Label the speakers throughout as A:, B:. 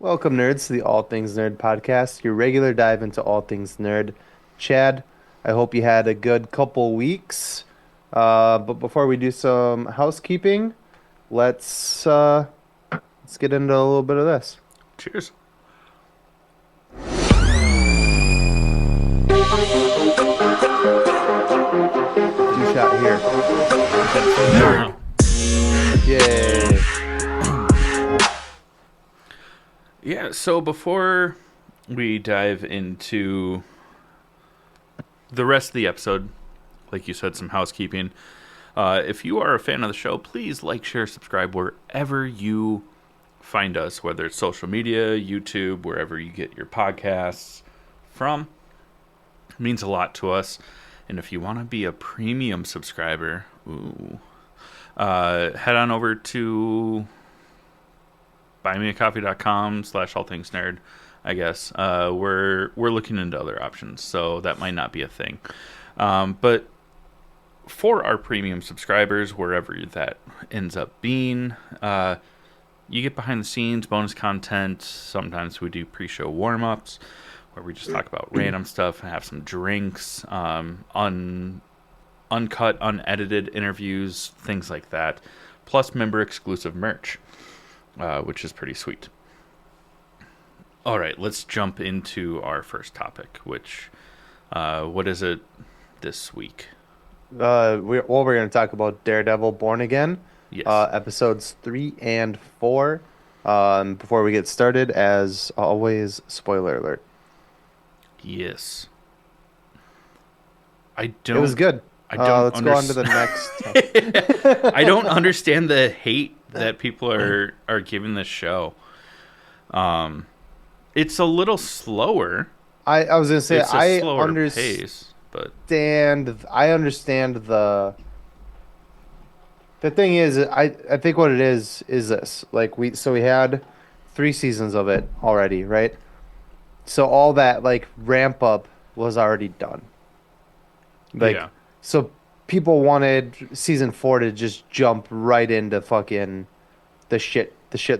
A: Welcome, nerds, to the All Things Nerd podcast, your regular dive into all things nerd. Chad, I hope you had a good couple weeks. But before we do some housekeeping, let's get into a little bit of this.
B: Cheers.
A: Two shot here. Yay.
B: Yeah, so before we dive into the rest of the episode, like you said, some housekeeping. If you are a fan of the show, please like, share, subscribe wherever you find us, whether it's social media, YouTube, wherever you get your podcasts from. It means a lot to us. And if you want to be a premium subscriber, head on over to buymeacoffee.com/allthingsnerd, I guess. We're looking into other options, so that might not be a thing. But for our premium subscribers, wherever that ends up being, you get behind the scenes, bonus content. Sometimes we do pre-show warm-ups where we just talk about random stuff and have some drinks, uncut, unedited interviews, things like that. Plus member-exclusive merch, which is pretty sweet. All right, let's jump into our first topic, which, what is it this week?
A: We're going to talk about Daredevil Born Again,
B: Yes.
A: episodes 3 and 4. Before we get started, as always, spoiler alert.
B: Yes. I don't.
A: It was good.
B: I don't.
A: Let's go on to the next.
B: I don't understand the hate that people are giving this show. It's a little slower.
A: I was gonna say
B: It's a
A: I
B: slower pace, but
A: understand the thing is I think what it is this, like we had 3 seasons of it already, right? So all that like ramp up was already done. Like,
B: yeah,
A: so people wanted season 4 to just jump right into fucking the shit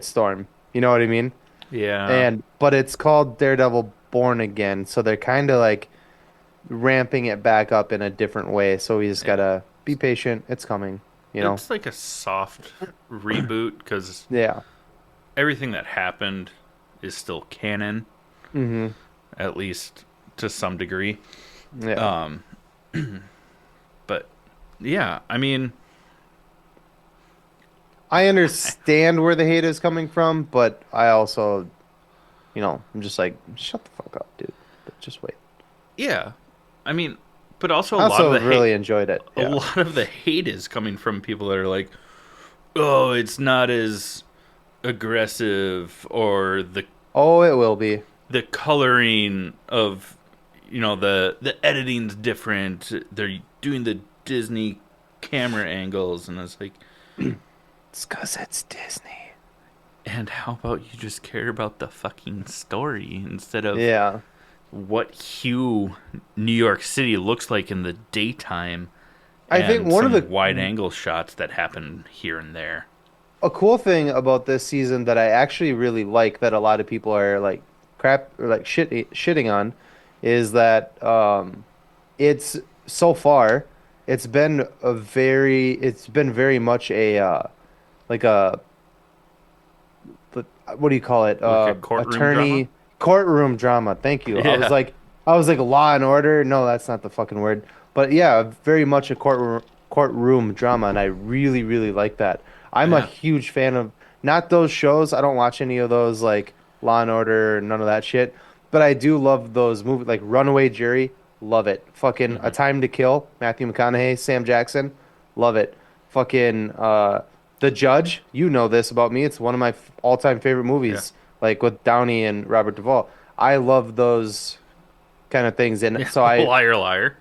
A: storm. You know what I mean?
B: yeah.
A: But it's called Daredevil Born Again, so they're kind of like ramping it back up in a different way. So we just gotta be patient. It's coming, you know.
B: It's like a soft reboot because
A: Yeah.
B: everything that happened is still canon,
A: Mm-hmm.
B: at least to some degree.
A: Yeah.
B: But yeah, I mean,
A: I understand where the hate is coming from, but I also, I'm just like, shut the fuck up, dude. Just wait.
B: yeah, I mean, but also
A: I
B: a lot of
A: also
B: the
A: really
B: hate,
A: enjoyed it.
B: a
A: Yeah.
B: lot of the hate is coming from people that are like, oh, it's not as aggressive, or
A: Oh, it will be.
B: the coloring of, the editing's different. They're doing the Disney camera angles, and it's like,
A: It's because it's Disney.
B: and how about you just care about the fucking story instead of
A: Yeah.
B: what hue New York City looks like in the daytime?
A: I think
B: and
A: one of
B: some
A: the
B: wide angle shots that happen here and there.
A: a cool thing about this season that I actually really like, that a lot of people are like crap or like shitting on, is that it's so far it's been very much a like a what do you call it,
B: Like a courtroom drama?
A: courtroom drama. Thank you.
B: Yeah.
A: I was like Law and Order. No, that's not the fucking word. But yeah, very much a courtroom drama, and I really really like that. I'm a
B: Yeah.
A: huge fan of not those shows. I don't watch any of those like Law and Order, none of that shit. But I do love those movies like Runaway Jury. Love it. Fucking A Time to Kill. Matthew McConaughey, Sam Jackson. Love it. Fucking The Judge. You know this about me. It's one of my all-time favorite movies. Like with Downey and Robert Duvall. I love those kind of things, and so I.
B: Liar, liar.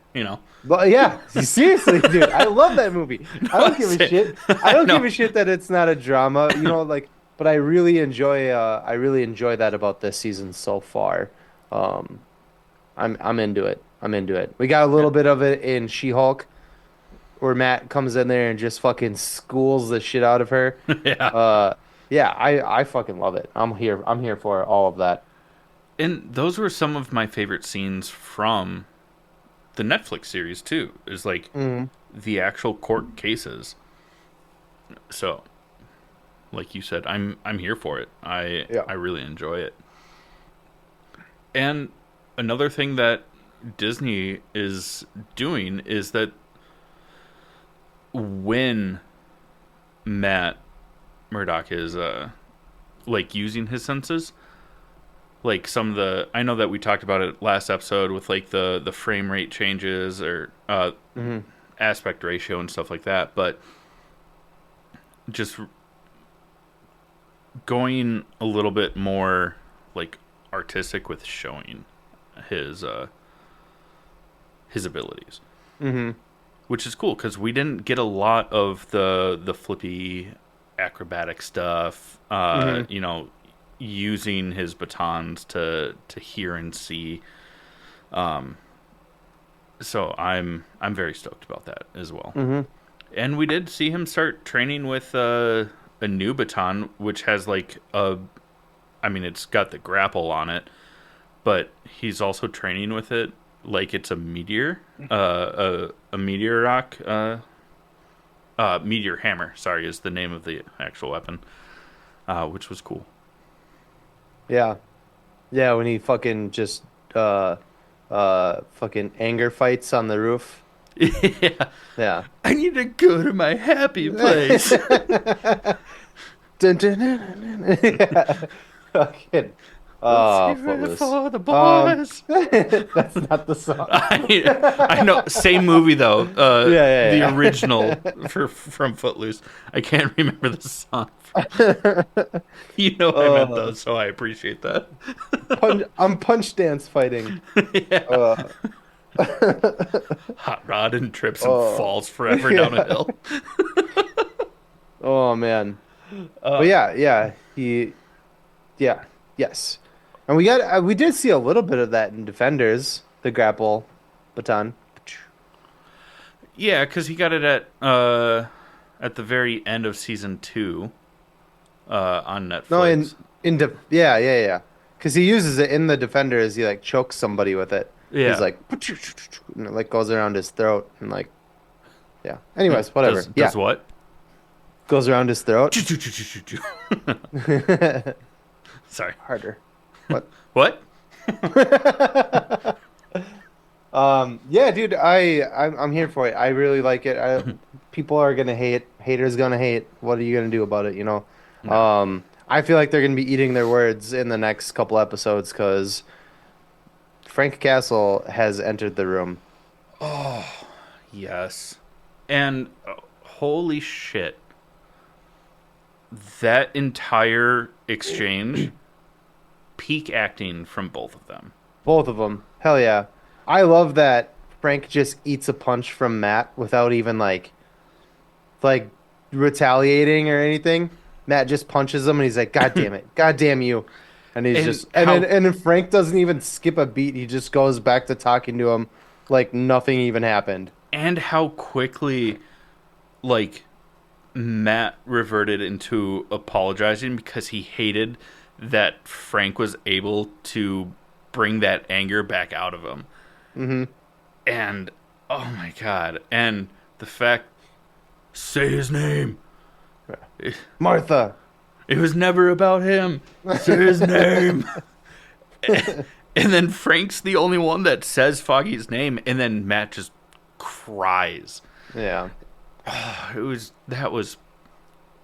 A: But yeah, seriously, dude, I love that movie. I don't give a shit. I don't
B: No.
A: give a shit that it's not a drama, like. But I really enjoy. I really enjoy that about this season so far. I'm into it. I'm into it. We got a little bit of it in She-Hulk, where Matt comes in there and just fucking schools the shit out of her.
B: Yeah.
A: Yeah, I fucking love it. I'm here for all of that.
B: And those were some of my favorite scenes from the Netflix series too. Is like
A: Mm,
B: the actual court cases. So, like you said, I'm here for it. I
A: yeah.
B: I really enjoy it. And another thing that Disney is doing is that when Matt Murdock is like using his senses, like some of the, I know that we talked about it last episode with like the frame rate changes or
A: Hmm.
B: aspect ratio and stuff like that, but just going a little bit more like artistic with showing his his abilities,
A: Hmm.
B: which is cool because we didn't get a lot of the flippy acrobatic stuff.
A: Hmm.
B: Using his batons to hear and see. So I'm very stoked about that as well.
A: Hmm.
B: And we did see him start training with a new baton, which has like I mean, it's got the grapple on it, but he's also training with it like it's a meteor, a meteor rock, meteor hammer. Sorry, is the name of the actual weapon, which was cool.
A: Yeah. Yeah, when he fucking just uh fucking anger fights on the roof.
B: Yeah,
A: Yeah.
B: I need to go to my happy place.
A: Dun, dun, dun, dun, dun. Yeah. Fucking
B: Let's
A: oh,
B: hear it
A: Footloose.
B: for the boys.
A: That's not the song.
B: I know, same movie though.
A: Yeah,
B: The
A: yeah,
B: original from Footloose. I can't remember the song.
A: yeah.
B: You know what I meant though,
A: uh,
B: so I appreciate that.
A: I'm punch dance fighting.
B: Yeah.
A: Uh,
B: Hot rod and trips and
A: oh,
B: falls forever down a
A: yeah.
B: hill.
A: Oh man. But
B: Uh,
A: yeah, yeah, yeah, yes. And we did see a little bit of that in Defenders, the grapple baton.
B: yeah, because he got it at the very end of season 2 on
A: No,
B: Netflix.
A: yeah, yeah, yeah. Because he uses it in the Defenders. He like chokes somebody with it. He's
B: Yeah.
A: like, and it like goes around his throat and like, yeah. Anyways, whatever.
B: Does
A: Yeah,
B: what?
A: goes around his throat.
B: Sorry.
A: Harder. What?
B: What?
A: Yeah, dude, I'm here for it. I really like it. People are gonna hate. Haters gonna hate. What are you gonna do about it?
B: No.
A: I feel like they're gonna be eating their words in the next couple episodes because Frank Castle has entered the room.
B: Yes. And holy shit. That entire exchange, peak acting from both of them.
A: Both of them. Hell yeah. I love that Frank just eats a punch from Matt without even like retaliating or anything. Matt just punches him and he's like, "God damn it. God damn you." And he's
B: And
A: just
B: how
A: and then Frank doesn't even skip a beat. He just goes back to talking to him like nothing even happened.
B: how quickly like Matt reverted into apologizing because he hated that Frank was able to bring that anger back out of him.
A: Hmm.
B: And oh my god. And the fact, say his name. It,
A: Martha.
B: it was never about him. Say his name. And then Frank's the only one that says Foggy's name, and then Matt just cries.
A: Yeah.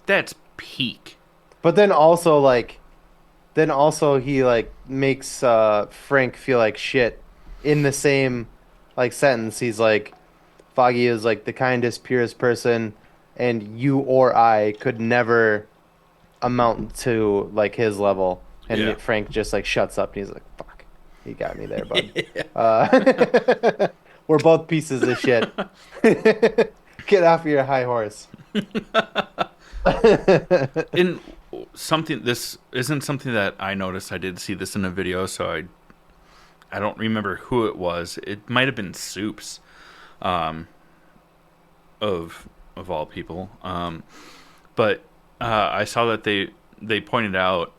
B: That's peak.
A: But then also he like makes Frank feel like shit in the same like sentence. He's like Foggy is like the kindest, purest person and you or I could never amount to like his level.
B: Yeah.
A: And Frank just like shuts up and he's like, "Fuck. You got me there, bud."
B: Yeah.
A: We're both pieces of shit. Get off your high horse.
B: In something, this isn't something that I noticed. I did see this in a video, so I don't remember who it was. It might have been Soups, um, of all people. But I saw that they pointed out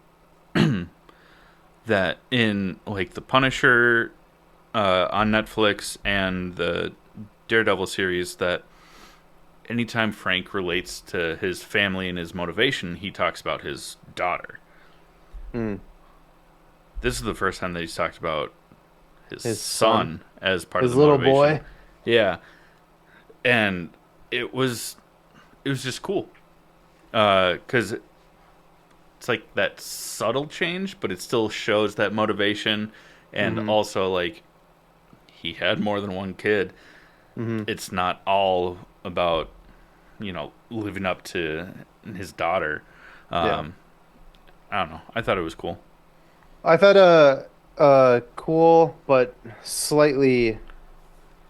B: that in like the Punisher on Netflix and the Daredevil series, that anytime Frank relates to his family and his motivation, he talks about his daughter.
A: Mm.
B: This is the first time that he's talked about his
A: Son.
B: son as part of
A: His
B: the
A: little
B: motivation.
A: boy.
B: Yeah, and it was just cool because it's like that subtle change, but it still shows that motivation, and
A: Mm-hmm.
B: also like he had more than one kid.
A: Mm-hmm.
B: It's not all about living up to his daughter.
A: Yeah.
B: Um, I don't know. I thought it was cool.
A: I thought cool but slightly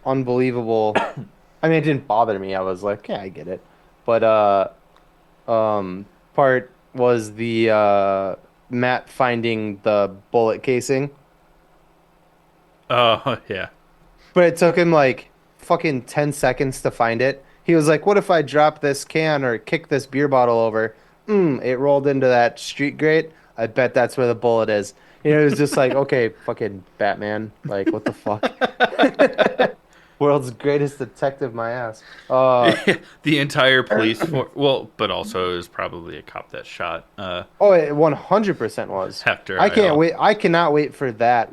A: unbelievable. I mean, it didn't bother me. I was like, yeah, I get it. But part was the Matt finding the bullet casing.
B: Oh yeah,
A: But it took him like fucking 10 seconds to find it. He was like, what if I drop this can or kick this beer bottle over? It rolled into that street grate. I bet that's where the bullet is. You know, it was just like, okay, fucking Batman. Like, what the fuck? World's greatest detective, my ass.
B: the entire police for but also it was probably a cop that shot
A: Oh, it 100% was.
B: Hector
A: I can't
B: Ayala.
A: wait. I cannot wait for that.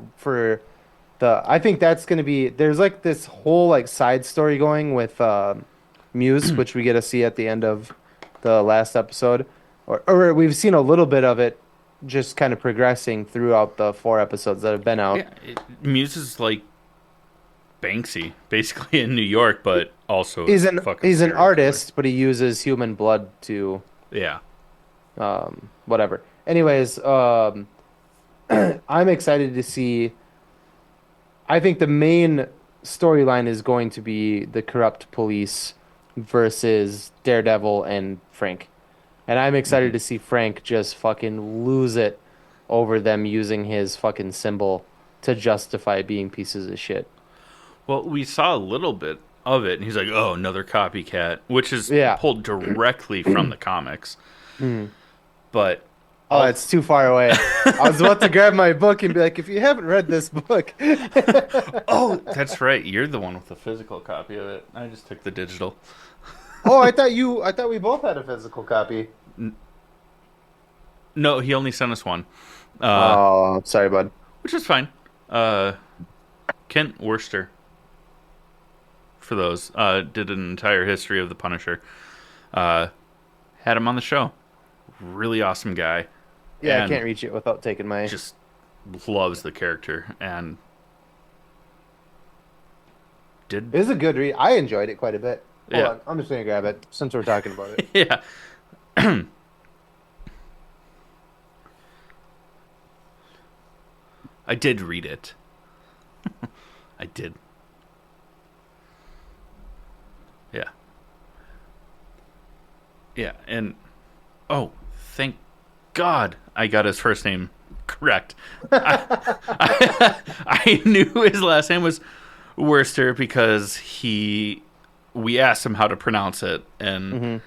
A: I think that's gonna be. There's like this whole like side story going with Muse, which we get to see at the end of the last episode, or we've seen a little bit of it, just kind of progressing throughout the 4 episodes that have been out.
B: Yeah, Muse is like Banksy, basically in New York, but also
A: He's
B: a
A: an
B: fucking
A: he's an
B: serial killer.
A: artist, but he uses human blood to
B: Yeah.
A: whatever. Anyways, I'm excited to see. I think the main storyline is going to be the corrupt police versus Daredevil and Frank. And I'm excited
B: Hmm.
A: to see Frank just fucking lose it over them using his fucking symbol to justify being pieces of shit.
B: Well, we saw a little bit of it, and he's like, "Oh, another copycat," which is
A: Yeah.
B: pulled directly from the comics.
A: Mhm.
B: But
A: Oh, it's too far away. I was about to grab my book and be like, if you haven't read this book.
B: oh, that's right. You're the one with the physical copy of it. I just took the digital.
A: Oh, I thought we both had a physical copy.
B: No, he only sent us one,
A: Oh, sorry, bud.
B: which is fine. Uh, Kent Worcester, for those, did an entire history of the Punisher. Uh, had him on the show. Really awesome guy.
A: Yeah, I
B: And
A: can't reach it without taking my.
B: just loves the character and did
A: It was a good read. I enjoyed it quite a bit. Hold
B: yeah
A: on, I'm just gonna grab it since we're talking about it.
B: yeah. I did read it. I did. Yeah. Yeah, and oh, thank God I got his first name correct. I knew his last name was Worcester because we asked him how to pronounce it, and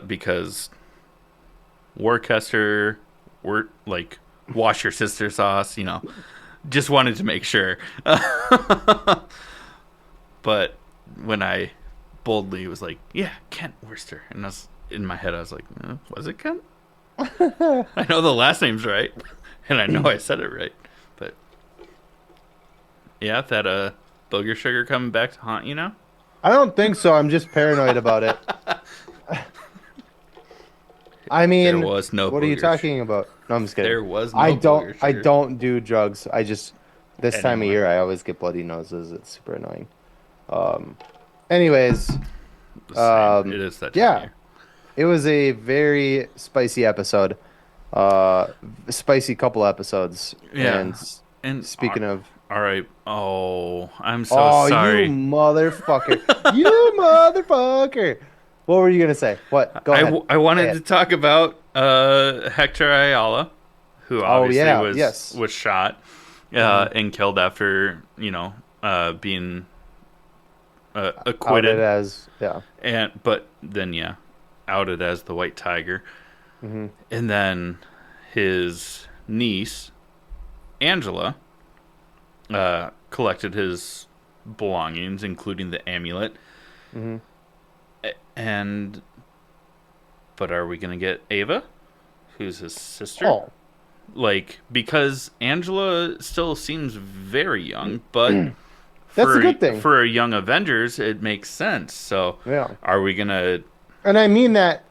B: because Worcester, like wash your sister sauce, just wanted to make sure. But when I boldly was like, "Yeah, Kent Worcester," and I was in my head, I was like, "Was it Kent?" I know the last name's right, and I know I said it right, but yeah, that booger sugar coming back to haunt you now.
A: I don't think so. I'm just paranoid about it. I
B: There
A: mean,
B: was no.
A: what are you
B: booger
A: talking about? No, I'm just kidding.
B: There was no.
A: I
B: booger
A: I
B: sugar
A: don't do drugs. I just this time of
B: anymore.
A: year I always get bloody noses. It's super annoying. Anyways,
B: The same.
A: um,
B: It is that time of
A: yeah,
B: year.
A: it was a very spicy episode. Spicy couple episodes.
B: Yeah.
A: And
B: And
A: speaking of,
B: all right. Oh, I'm so
A: oh,
B: sorry.
A: you motherfucker, you motherfucker. What were you gonna say? What? Go ahead.
B: I wanted
A: Say
B: to
A: it.
B: talk about Hector Ayala, who
A: Oh
B: obviously
A: yeah,
B: was
A: yes.
B: was shot and killed after being acquitted,
A: Outed as yeah.
B: but then outed as the White Tiger.
A: Hmm.
B: And then his niece, Angela, collected his belongings, including the amulet.
A: Hmm.
B: And but are we gonna get Ava, who's his sister?
A: Oh,
B: Like, because Angela still seems very young, but
A: that's a good thing.
B: for a young Avengers, it makes sense. So,
A: Yeah.
B: are we gonna?
A: And I mean that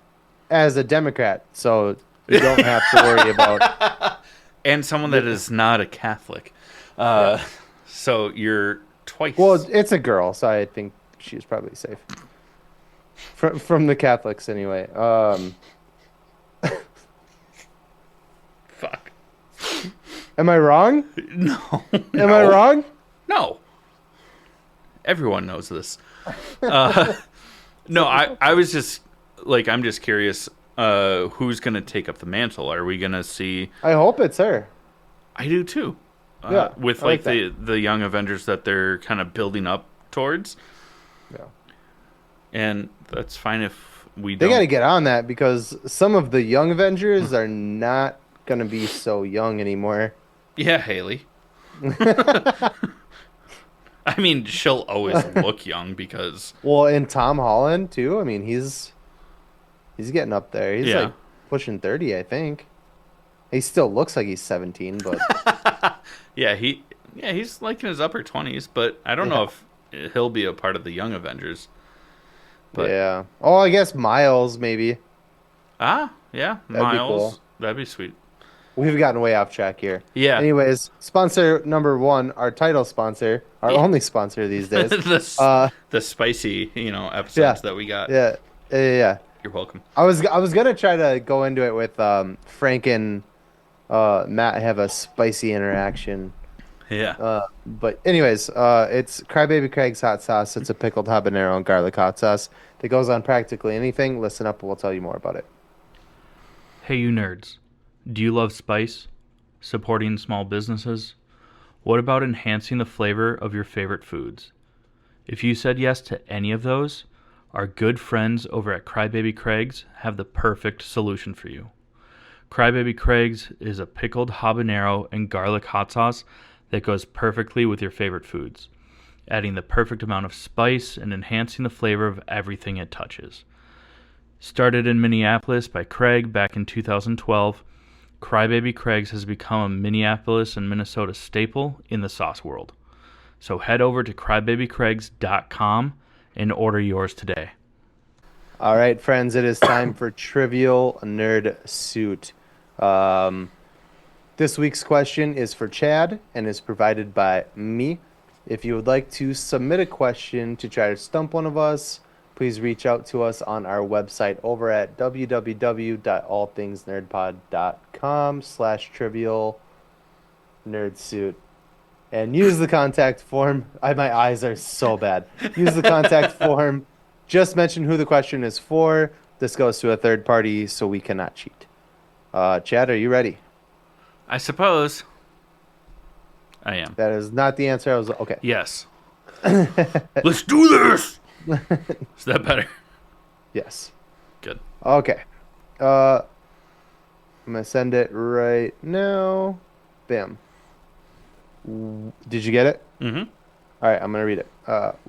A: as a Democrat, so you don't have to worry about
B: And someone that
A: the.
B: is not a Catholic.
A: Yeah.
B: Uh, so you're
A: Well,
B: twice.
A: it's a girl, so I think she's probably safe from the Catholics anyway.
B: Fuck.
A: Am I wrong?
B: No,
A: Am I
B: no,
A: wrong?
B: no. Everyone knows this. Uh, no, I was just like, I'm just curious. Who's gonna take up the mantle? Are we gonna see?
A: I hope it's her.
B: I do too.
A: Yeah,
B: With
A: I like
B: like
A: that.
B: the young Avengers that they're kind of building up towards,
A: Yeah.
B: and that's fine if we
A: They got to
B: don't.
A: get on that because some of the young Avengers are not gonna be so young anymore.
B: Yeah, Haley. I mean, she'll always look young because
A: Well, and Tom Holland too. I mean, he's getting up there. He's
B: yeah,
A: like pushing 30, I think. He still looks like he's 17, but
B: yeah he's like in his upper 20s, but I don't know
A: yeah.
B: if he'll be a part of the young Avengers. But
A: Yeah. Oh, I guess Miles maybe.
B: yeah,
A: That'd be cool.
B: Miles, that'd be sweet.
A: We've gotten way off track here.
B: Yeah,
A: Anyways, sponsor number one, our title sponsor, our
B: yeah.
A: only sponsor these days.
B: the
A: Uh,
B: the spicy
A: yeah,
B: episodes that we got.
A: yeah, yeah.
B: You're welcome.
A: I was gonna try to go into it with Frank and Matt have a spicy interaction.
B: Yeah.
A: But anyways, it's Crybaby Craig's hot sauce. It's a pickled habanero and garlic hot sauce that goes on practically anything. Listen up, and we'll tell you more about it.
C: Hey, you nerds. Do you love spice? Supporting small businesses? What about enhancing the flavor of your favorite foods? If you said yes to any of those, our good friends over at Crybaby Craig's have the perfect solution for you. Crybaby Craig's is a pickled habanero and garlic hot sauce that goes perfectly with your favorite foods, adding the perfect amount of spice and enhancing the flavor of everything it touches. Started in Minneapolis by Craig back in 2012, Crybaby Craig's has become a Minneapolis and Minnesota staple in the sauce world. So head over to crybabycraigs.com and order yours today.
A: All right, friends, it is time for Trivial Nerd Suit. Um, this week's question is for Chad and is provided by me. If you would like to submit a question to try to stump one of us, please reach out to us on our website over at www.allthingsnerdpod.com/trivial nerdsuit and use the contact form. My eyes are so bad. Use the contact form. Just mention who the question is for. This goes to a third party, so we cannot cheat. Chad, are you ready?
B: I suppose I am.
A: That is not the answer. I was okay.
B: Yes. Let's do this. Is that better?
A: Yes.
B: Good.
A: Okay. I'm gonna send it right now. Bam. Did you get it?
B: Mm-hmm.
A: All right, I'm gonna read it.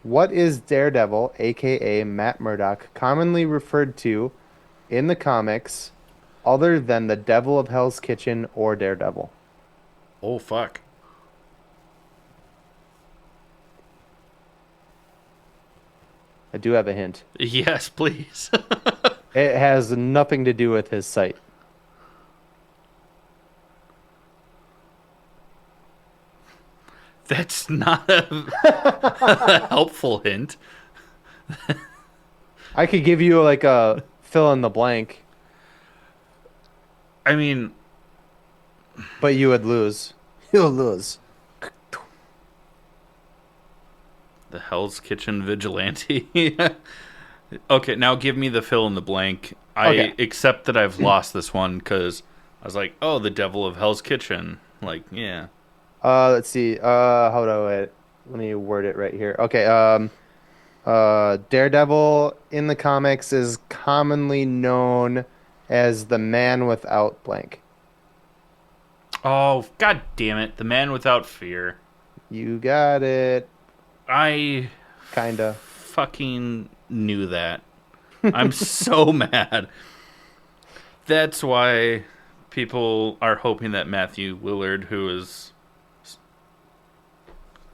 A: What is Daredevil, aka Matt Murdock, commonly referred to in the comics, other than the Devil of Hell's Kitchen or Daredevil?
B: Oh fuck.
A: I do have a hint.
B: Yes, please.
A: It has nothing to do with his site.
B: That's not a helpful hint.
A: I could give you like a fill in the blank,
B: I mean,
A: but you would lose. You'll lose.
B: the Hell's Kitchen vigilante. Okay, now give me the fill in the blank. I
A: Okay.
B: accept that I've lost this one because I was like, oh, the Devil of Hell's Kitchen. Like, yeah.
A: Let's see. How do I let me word it right here. Okay. Daredevil in the comics is commonly known as the man without blank.
B: Oh, god damn it. The Man Without Fear.
A: You got it.
B: I
A: Kinda.
B: fucking knew that. I'm so mad. That's why people are hoping that Matthew Lillard, who is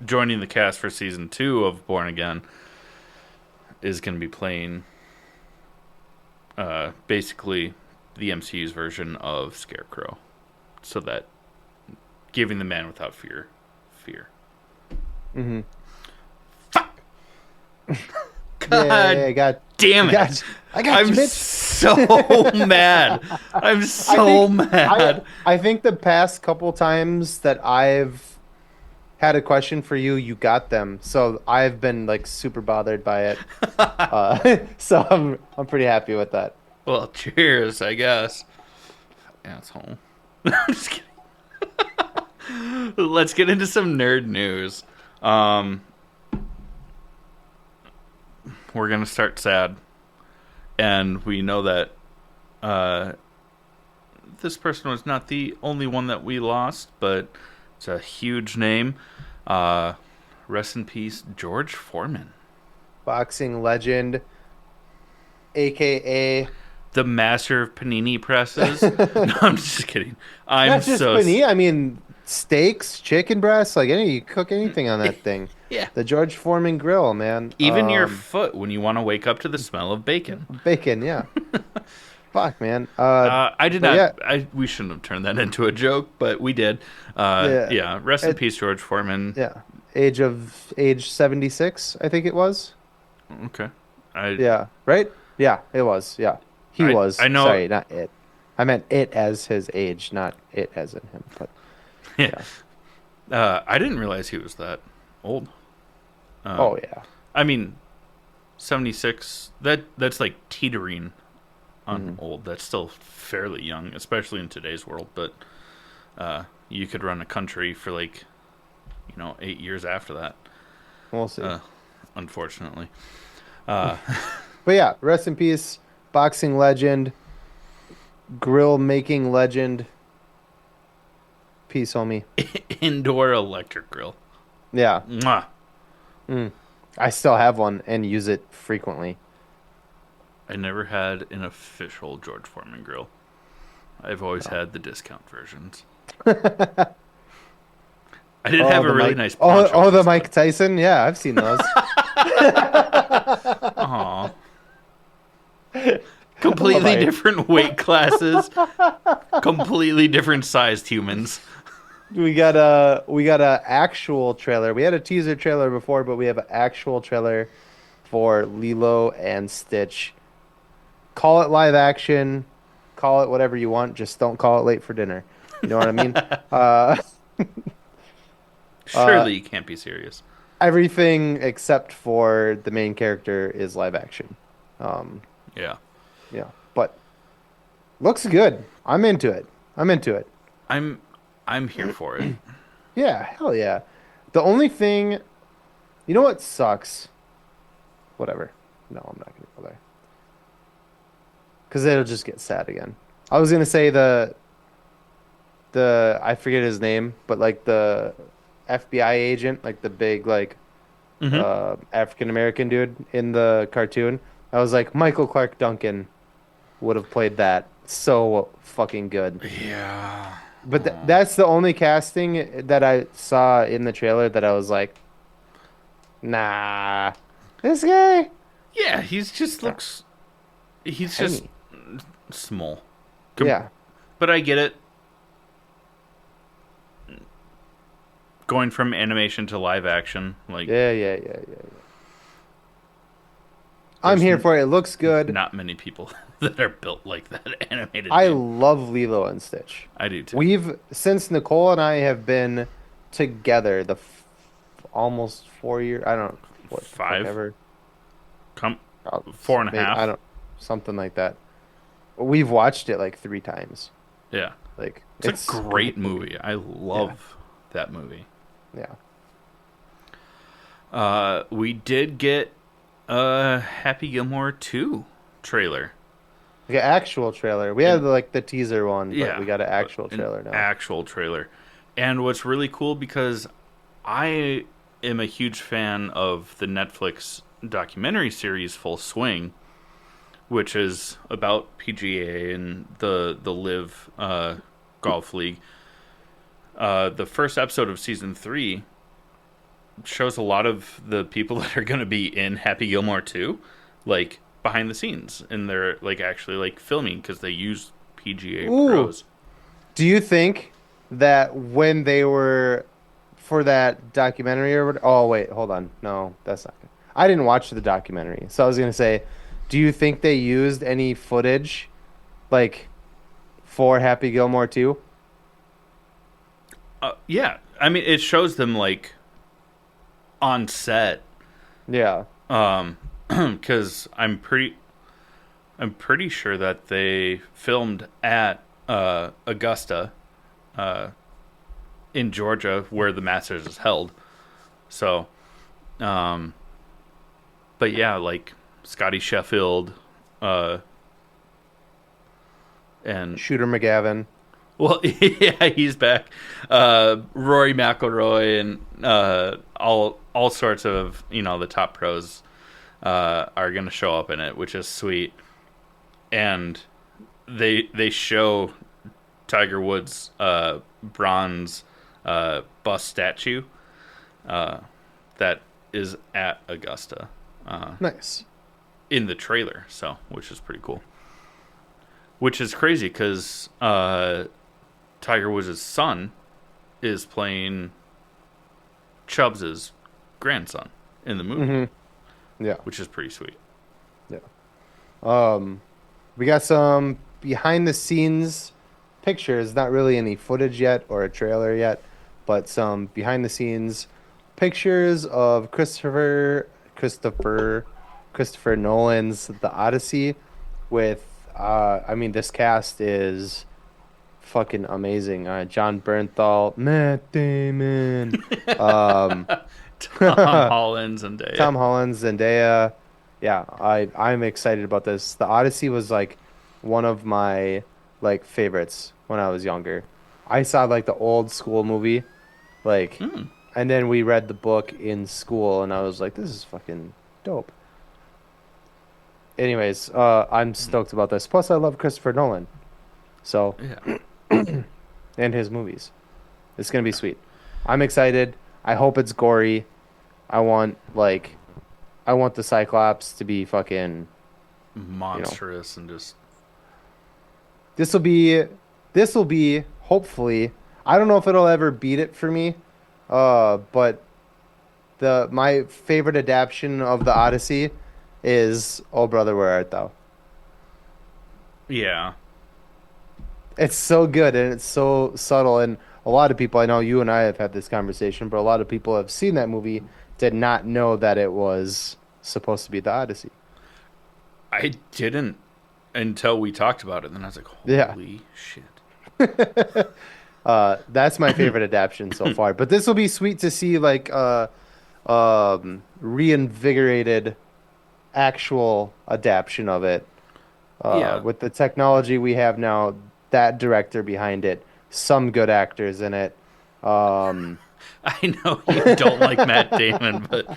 B: joining the cast for season 2 of Born Again, is going to be playing basically the MCU's version of Scarecrow. So that giving the Man Without Fear.
A: Mm-hmm.
B: Fuck!
A: Yeah, I got.
B: Damn it!
A: I got
B: I'm
A: you, bitch.
B: so mad. I'm so mad.
A: I think the past couple times that I've had a question for you, you got them. So I've been like super bothered by it. So I'm pretty happy with that.
B: Well, cheers, I guess. Asshole. I'm just kidding. Let's get into some nerd news. We're gonna start sad, and we know that this person was not the only one that we lost, but it's a huge name. Rest in peace, George Foreman,
A: Boxing legend, aka
B: the master of panini presses. No, I'm just kidding. I'm
A: not just
B: so
A: panini. I mean, steaks, chicken breasts, like you cook anything on that thing.
B: yeah.
A: The George Foreman grill, man.
B: Even your foot when you want to wake up to the smell of bacon.
A: Bacon, yeah. Fuck, man.
B: I did not.
A: Yeah.
B: We shouldn't have turned that into a joke, but we did. Yeah. Rest in peace, George Foreman.
A: Yeah. Age 76, I think it was.
B: Okay.
A: Yeah. Right? Yeah, it was. Yeah. He was.
B: I know.
A: Sorry, not it. I meant it as his age, not it as in him. But
B: yeah. I didn't realize he was that old.
A: Oh yeah.
B: I mean, 76. That's like teetering on old. That's still fairly young, especially in today's world. But you could run a country for 8 years after that.
A: We'll see.
B: Unfortunately.
A: But yeah, rest in peace, boxing legend, grill making legend. Peace, homie.
B: Indoor electric grill.
A: Yeah.
B: Mwah.
A: I still have one and use it frequently.
B: I never had an official George Foreman grill. I've always had the discount versions. I did have a really nice poncho.
A: Oh, the Mike Tyson? Yeah, I've seen those.
B: Aw. Completely different weight classes. Completely different sized humans.
A: We got a actual trailer. We had a teaser trailer before, but we have an actual trailer for Lilo and Stitch. Call it live action, call it whatever you want, just don't call it late for dinner. You know what I mean?
B: Surely you can't be serious.
A: Everything except for the main character is live action.
B: Yeah.
A: Yeah, but looks good. I'm into it.
B: I'm here for it.
A: Yeah, hell yeah. The only thing, you know what sucks? Whatever. No, I'm not gonna go there. Because it'll just get sad again. I was gonna say the I forget his name, but like the FBI agent, like the big African American dude in the cartoon. I was like, Michael Clark Duncan would have played that so fucking good.
B: Yeah.
A: But that's the only casting that I saw in the trailer that I was like, nah, this guy.
B: Yeah, he's just
A: Tiny.
B: small.
A: Yeah.
B: But I get it. Going from animation to live action,
A: Yeah. I'm here for it. It looks good.
B: Not many people that are built like that animated.
A: I love Lilo and Stitch.
B: I do too.
A: Since Nicole and I have been together almost 4 years. I don't know what
B: 5.
A: whatever.
B: 4.5.
A: I don't something like that. We've watched it like 3 times.
B: Yeah,
A: Like
B: it's a great movie. I love that movie.
A: Yeah.
B: We did get a Happy Gilmore 2 trailer.
A: Like an actual trailer. We had
B: And
A: like the teaser one, but
B: yeah,
A: we got an actual
B: an
A: trailer now.
B: actual trailer. And what's really cool because I am a huge fan of the Netflix documentary series Full Swing, which is about PGA and the Live Golf League. The first episode of season 3 shows a lot of the people that are going to be in Happy Gilmore 2, like behind the scenes, and they're like actually like filming because they use PGA
A: Ooh.
B: pros.
A: Do you think that when they were for that documentary or what? Oh, wait, hold on. No, that's not good. I didn't watch the documentary. So I was going to say, do you think they used any footage like for Happy Gilmore 2?
B: Yeah, I mean it shows them like on set,
A: Yeah.
B: because I'm pretty sure that they filmed at Augusta, uh, in Georgia, where the Masters is held. So, um, but yeah, like Scotty Sheffield, uh, and
A: Shooter McGavin.
B: well, yeah, he's back. Rory McIlroy and all sorts of the top pros are going to show up in it, which is sweet. And they show Tiger Woods' bronze bust statue that is at Augusta
A: Nice.
B: in the trailer, so which is pretty cool. Which is crazy because Tiger Woods' son is playing Chubbs' grandson in the movie,
A: Yeah.
B: which is pretty sweet.
A: Yeah. We got some behind the scenes pictures, not really any footage yet or a trailer yet, but some behind the scenes pictures of Christopher Nolan's The Odyssey with I mean this cast is fucking amazing. John Bernthal, Matt Damon, um
B: Tom Holland's and
A: Tom Holland, Zendaya. Yeah, I'm excited about this. The Odyssey was like one of my like favorites when I was younger. I saw like the old school movie, like, and then we read the book in school, and I was like, this is fucking dope. Anyways, I'm stoked about this. Plus, I love Christopher Nolan, so
B: yeah.
A: and his movies. It's gonna be sweet. I'm excited. I hope it's gory. I want like, I want the Cyclops to be fucking
B: Monstrous and just
A: This will be hopefully. I don't know if it'll ever beat it for me. But my favorite adaptation of the Odyssey is "Oh Brother, Where Art Thou."
B: yeah.
A: It's so good and it's so subtle, and a lot of people, I know you and I have had this conversation, but a lot of people have seen that movie did not know that it was supposed to be the Odyssey.
B: I didn't until we talked about it, and then I was like,
A: Yeah.
B: holy shit.
A: That's my favorite adaptation so far. But this will be sweet to see like reinvigorated actual adaptation of it.
B: Yeah.
A: With the technology we have now, that director behind it, some good actors in it.
B: I know you don't like Matt Damon, but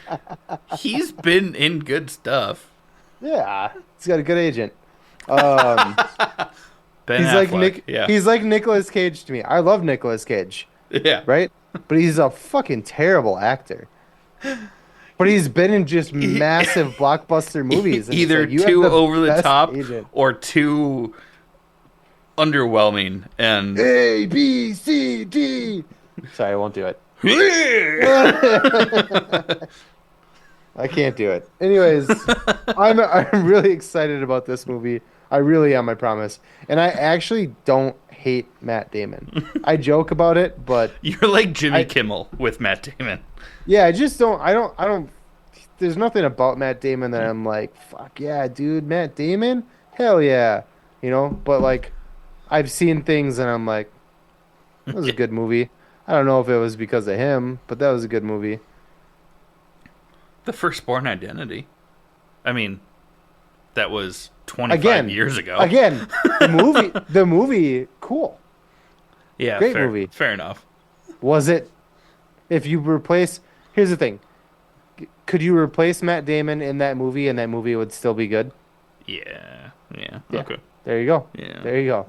B: he's been in good stuff.
A: Yeah, he's got a good agent. Um,
B: Ben
A: he's
B: Affleck,
A: like Nick.
B: yeah.
A: He's like Nicolas Cage to me. I love Nicolas Cage,
B: Yeah.
A: right? But he's a fucking terrible actor. But he's been in just massive blockbuster movies. And it's
B: Either
A: like, you have
B: too
A: the
B: over the
A: best
B: top
A: agent.
B: or too underwhelming. And
A: A B C D. Sorry, I won't do it. I can't do it. Anyways, I'm really excited about this movie. I really am, I promise. And I actually don't hate Matt Damon. I joke about it, but
B: you're like Jimmy Kimmel with Matt Damon.
A: yeah, I just don't. I don't. There's nothing about Matt Damon that I'm like, fuck yeah, dude, Matt Damon, hell yeah, you know. But like, I've seen things and I'm like, that was a good movie. I don't know if it was because of him, but that was a good movie.
B: The First Born Identity. I mean, that was 25
A: Again,
B: years ago.
A: Again, the movie, cool.
B: Yeah,
A: Great movie.
B: Fair enough.
A: Was it? If you replace, here's the thing: could you replace Matt Damon in that movie, and that movie would still be good?
B: Yeah.
A: Yeah.
B: Okay.
A: There you go.
B: Yeah.
A: There you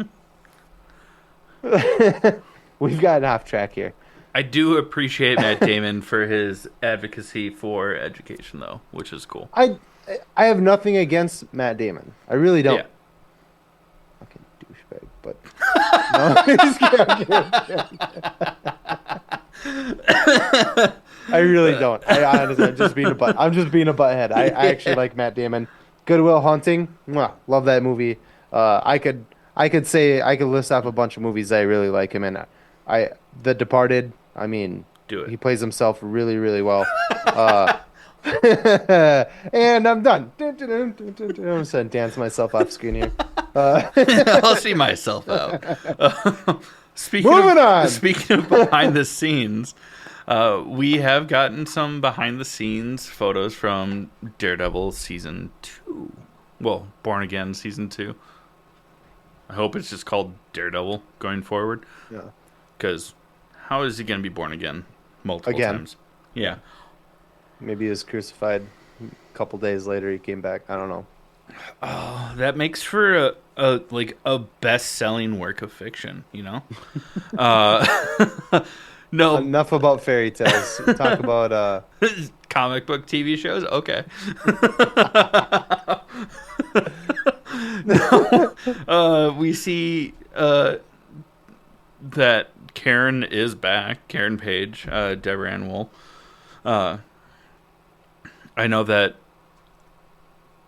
A: go. We've gotten off track here.
B: I do appreciate Matt Damon for his advocacy for education, though, which is cool.
A: I have nothing against Matt Damon. I really don't.
B: Yeah.
A: Fucking douchebag, but no, I really don't. I honestly, I'm just being a butthead. I actually like Matt Damon. Good Will Hunting, mwah, love that movie. I could list off a bunch of movies that I really like him in. The Departed. I mean,
B: Do it.
A: He plays himself really, really well. And I'm done. I'm just gonna dance myself off screen here.
B: I'll see myself out.
A: Moving on.
B: Speaking of behind the scenes, we have gotten some behind the scenes photos from Daredevil season 2. Well, Born Again season 2. I hope it's just called Daredevil going forward.
A: Yeah.
B: Because how is he going to be born again multiple times? Yeah.
A: Maybe he was crucified a couple days later. He came back. I don't know.
B: Oh, that makes for a best-selling work of fiction, you know? No.
A: Enough about fairy tales. Talk about
B: comic book TV shows? Okay. No. We see that Karen is back. Karen Page, Deborah Ann Wool. I know that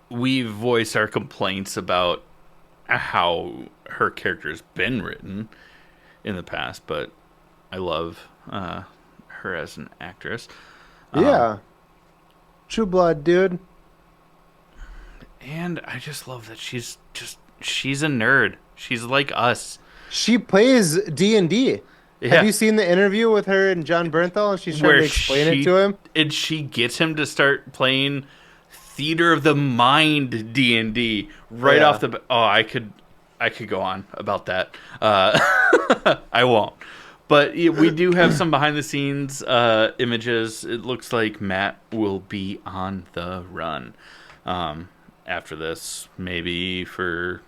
B: we voice our complaints about how her character's been written in the past, but I love her as an actress.
A: yeah. True Blood, dude.
B: And I just love that she's a nerd. She's like us.
A: She plays D&D.
B: Yeah.
A: Have you seen the interview with her and John Bernthal? And she's trying to explain it to him.
B: And she gets him to start playing Theater of the Mind D&D right off the. Oh, I could go on about that. I won't. But we do have some behind the scenes images. It looks like Matt will be on the run after this, maybe for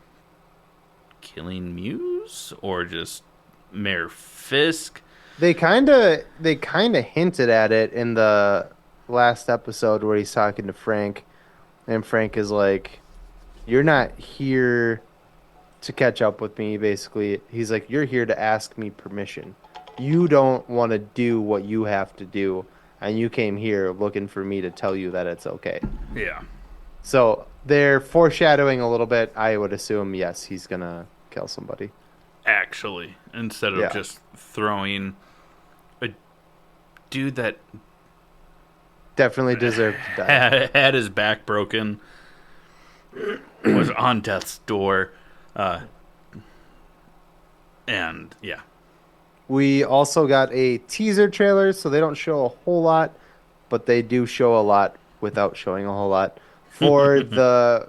B: killing Muse or just Mayor Fisk.
A: They kind of hinted at it in the last episode where he's talking to Frank, and Frank is like, "You're not here to catch up with me." Basically, he's like, "You're here to ask me permission. You don't want to do what you have to do, and you came here looking for me to tell you that it's okay."
B: Yeah.
A: So they're foreshadowing a little bit. I would assume, yes, he's gonna kill somebody.
B: Actually, instead of just throwing a dude that
A: Definitely deserved to die.
B: had his back broken, was on death's door, and yeah.
A: We also got a teaser trailer, so they don't show a whole lot, but they do show a lot without showing a whole lot. For the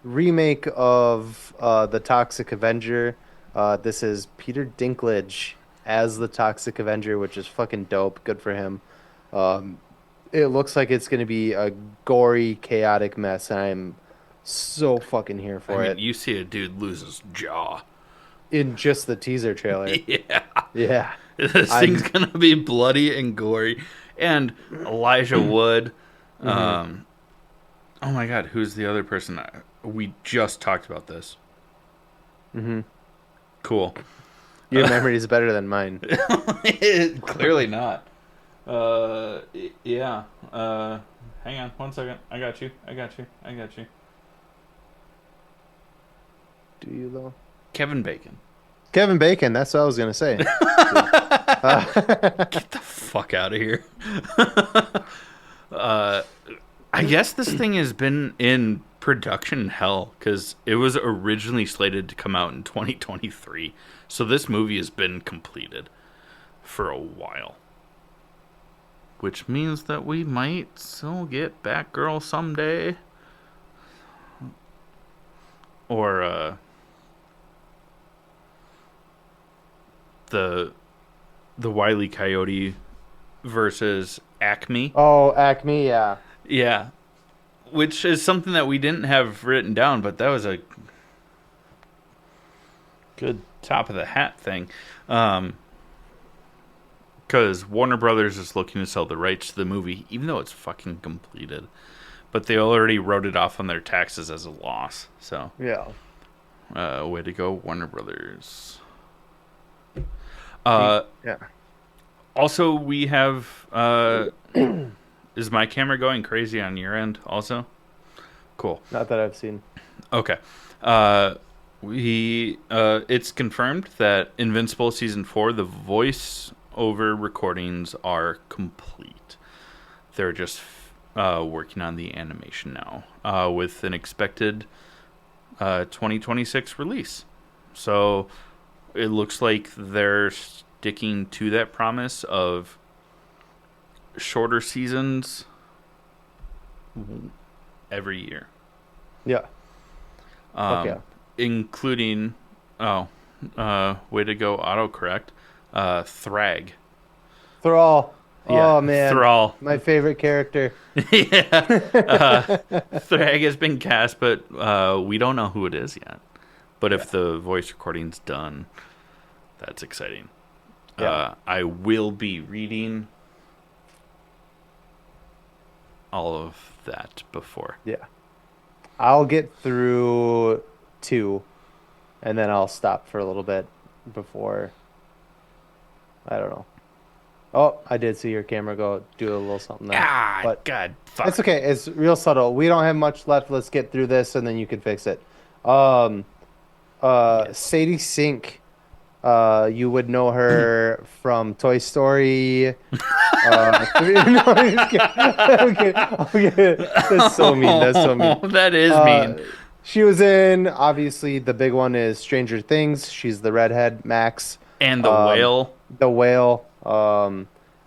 A: remake of The Toxic Avenger, this is Peter Dinklage as the Toxic Avenger, which is fucking dope. Good for him. It looks like it's going to be a gory, chaotic mess, and I'm so fucking here for it.
B: You see a dude lose his jaw.
A: In just the teaser trailer.
B: Yeah.
A: Yeah.
B: This thing's going to be bloody and gory. And Elijah Wood.
A: Mm-hmm.
B: Oh my God, who's the other person? We just talked about this.
A: Mm-hmm.
B: Cool.
A: Your memory is better than mine.
B: Clearly not. Yeah. Hang on 1 second. I got you.
A: Do you, though?
B: Kevin Bacon.
A: Kevin Bacon, that's what I was going to say.
B: Get the fuck out of here. I guess this thing has been in production hell because it was originally slated to come out in 2023. So this movie has been completed for a while. Which means that we might still get Batgirl someday. or the Wile E. Coyote versus Acme.
A: Oh, Acme, yeah.
B: Yeah, which is something that we didn't have written down, but that was a good top of the hat thing. Because Warner Brothers is looking to sell the rights to the movie, even though it's fucking completed. But they already wrote it off on their taxes as a loss. So,
A: Yeah.
B: way to go, Warner Brothers.
A: Yeah.
B: Also, we have. Is my camera going crazy on your end? Also, cool.
A: Not that I've seen.
B: Okay. It's confirmed that Invincible season 4, the voice over recordings are complete. They're just working on the animation now, with an expected 2026 release. So it looks like they're sticking to that promise of shorter seasons every year.
A: Yeah. Yeah.
B: Including, way to go, autocorrect, Thrag.
A: Thrall.
B: Yeah,
A: Oh, man.
B: Thrall.
A: My favorite character.
B: Yeah. Thrag has been cast, but we don't know who it is yet. But if the voice recording's done, that's exciting.
A: Yeah.
B: I will be reading all of that before.
A: Yeah. I'll get through 2, and then I'll stop for a little bit before. I don't know. Oh, I did see your camera go do a little something there. But
B: God, fuck.
A: it's okay. It's real subtle. We don't have much left. Let's get through this, and then you can fix it. Sadie Sink. You would know her from Toy Story. No, I'm just kidding. Okay. That's so mean. That's so mean.
B: That is mean.
A: She was in, obviously, the big one is Stranger Things. She's the redhead, Max.
B: And the whale.
A: The whale.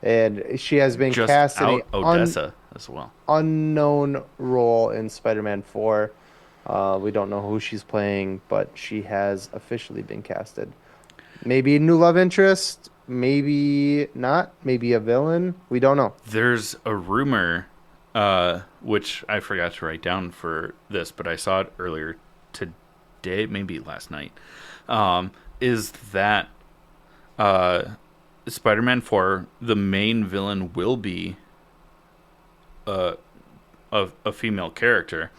A: And she has been
B: Just
A: cast in
B: out
A: a
B: Odessa as well.
A: unknown role in Spider-Man 4. We don't know who she's playing, but she has officially been casted. Maybe a new love interest, maybe not, maybe a villain. We don't know.
B: There's a rumor, which I forgot to write down for this, but I saw it earlier today, maybe last night, is that Spider-Man 4, the main villain will be a female character.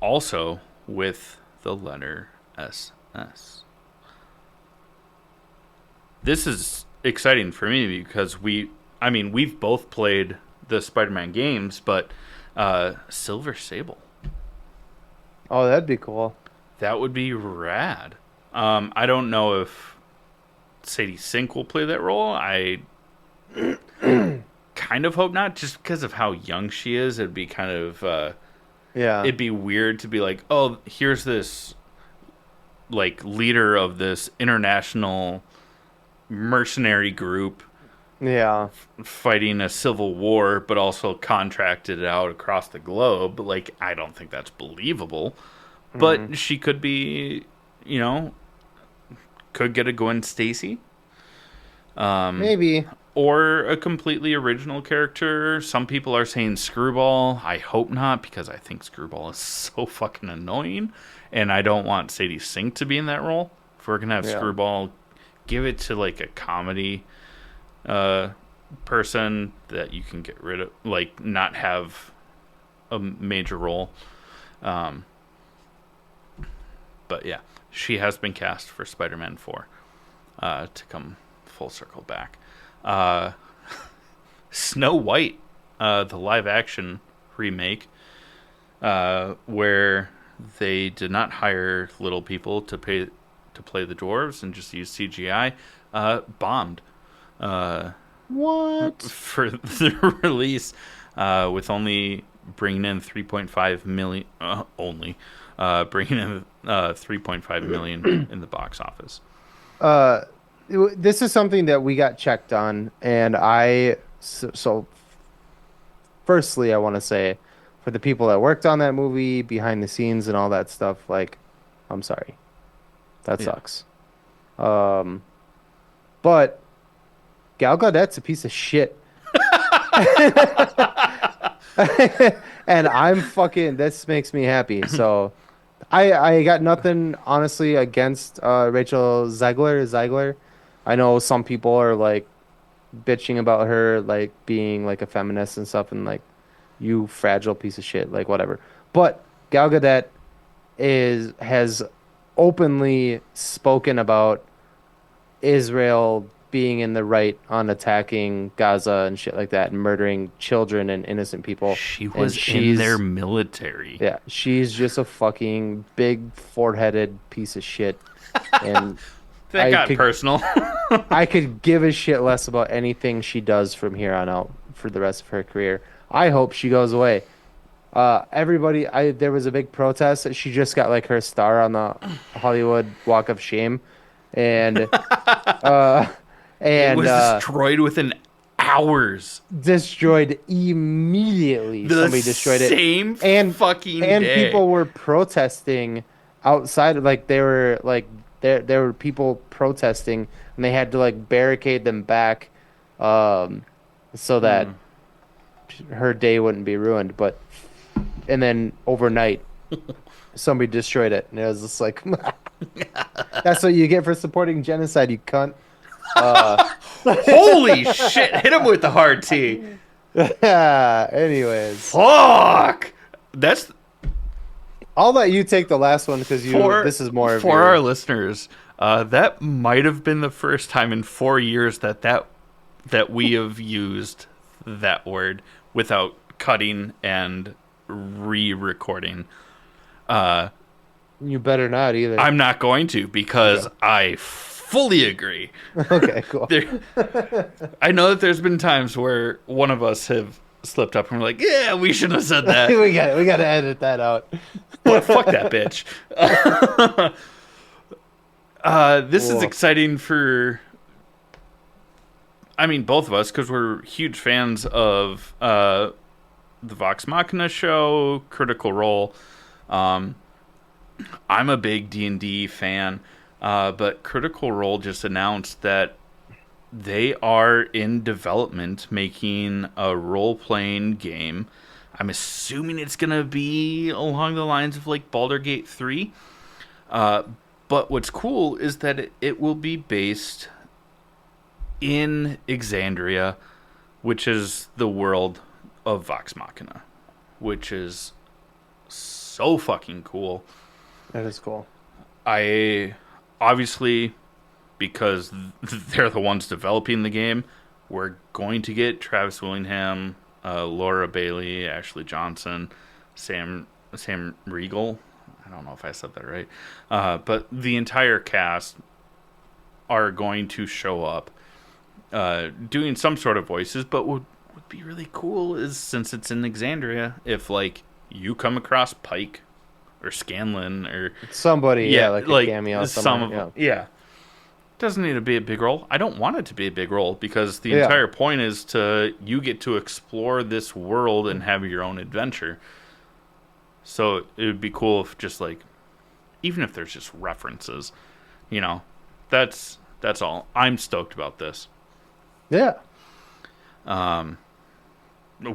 B: Also with the letter SS. This is exciting for me because we've both played the Spider-Man games, but Silver Sable.
A: Oh, that'd be cool.
B: That would be rad. I don't know if Sadie Sink will play that role. I kind of hope not, just because of how young she is. It'd be kind of it'd be weird to be like, oh, here's this like leader of this international mercenary group fighting a civil war, but also contracted out across the globe. Like, I don't think that's believable. But she could be, could get a Gwen Stacy.
A: Maybe.
B: Or a completely original character. Some people are saying Screwball. I hope not, because I think Screwball is so fucking annoying. And I don't want Sadie Sink to be in that role. If we're going to have Screwball, give it to like a comedy person that you can get rid of, like not have a major role. But yeah, she has been cast for Spider-Man 4 to come full circle back. Snow White, the live action remake, where they did not hire little people to play the dwarves and just use CGI, bombed.
A: What?
B: For the release, with only bringing in 3.5 million, bringing in 3.5 million in the box office.
A: This is something that we got checked on, and so firstly, I want to say, for the people that worked on that movie, behind the scenes and all that stuff, like, I'm sorry. That
B: Yeah.
A: sucks. But Gal Gadot's a piece of shit. And I'm fucking, this makes me happy. So I got nothing honestly against Rachel Zegler. I know some people are like bitching about her like being like a feminist and stuff and like you fragile piece of shit, like whatever. But Gal Gadot has openly spoken about Israel being in the right on attacking Gaza and shit like that and murdering children and innocent people.
B: She
A: And
B: was in their military.
A: yeah, she's just a fucking big four-headed piece of shit. And
B: That got personal.
A: I could give a shit less about anything she does from here on out for the rest of her career. I hope she goes away. There was a big protest. She just got like her star on the Hollywood Walk of Shame, and uh,
B: It
A: and
B: was destroyed within hours.
A: destroyed immediately.
B: The
A: Somebody destroyed it,
B: same
A: and
B: fucking
A: and
B: day.
A: people were protesting outside. Like they were like there were people protesting, and they had to like barricade them back, so that her day wouldn't be ruined. But and then overnight, somebody destroyed it, and it was just like, that's what you get for supporting genocide, you cunt.
B: Holy shit! Hit him with the hard T.
A: Anyways,
B: Fuck. That's
A: I'll let you take the last one because this is more of
B: for our listeners. That might have been the first time in 4 years that we have used that word without cutting and re-recording.
A: You better not either.
B: I'm not going to because I fully agree.
A: Okay, cool.
B: I know that there's been times where one of us have slipped up and we're like, yeah, we shouldn't have said that.
A: we got to edit that out.
B: But fuck that bitch. This is exciting for, I mean, both of us, because we're huge fans of the Vox Machina show, Critical Role. I'm a big D&D fan, but Critical Role just announced that they are in development making a role-playing game. I'm assuming it's going to be along the lines of like Baldur's Gate 3. But what's cool is that it will be based in Exandria, which is the world of Vox Machina, which is so fucking cool.
A: That is cool.
B: I obviously, because they're the ones developing the game, we're going to get Travis Willingham, Laura Bailey, Ashley Johnson, Sam Riegel. I don't know if I said that right. But the entire cast are going to show up doing some sort of voices. But what would be really cool is, since it's in Exandria, if like you come across Pike or Scanlan or
A: somebody, like a cameo.
B: Some of them, yeah. Doesn't need to be a big role. I don't want it to be a big role because the entire point is you get to explore this world and have your own adventure. So it would be cool if just like, even if there's just references, that's all. I'm stoked about this.
A: Yeah.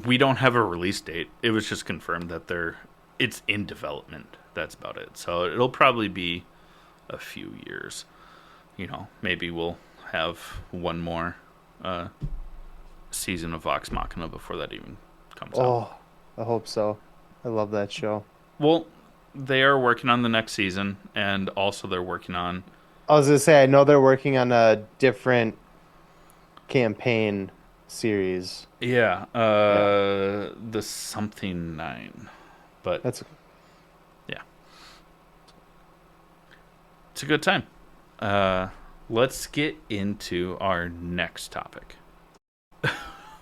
B: We don't have a release date. It was just confirmed that it's in development. That's about it. So it'll probably be a few years. Maybe we'll have one more season of Vox Machina before that even comes out.
A: Oh, I hope so. I love that show.
B: Well, they are working on the next season, and also they're working on...
A: I was going to say, I know they're working on a different campaign series.
B: Yeah, the Something 9. But yeah. It's a good time. Let's get into our next topic.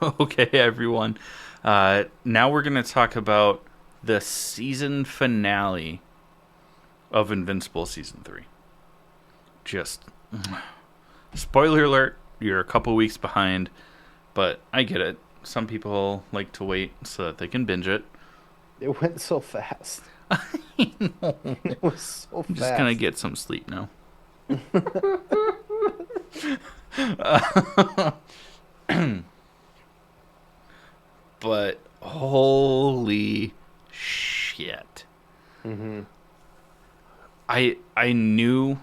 B: Okay, everyone. Now we're going to talk about the season finale of Invincible Season 3. Just, spoiler alert, you're a couple weeks behind, but I get it. Some people like to wait so that they can binge it.
A: It went so fast. It was so
B: I'm just gonna
A: fast.
B: get some sleep now. But holy shit.
A: Hmm.
B: I knew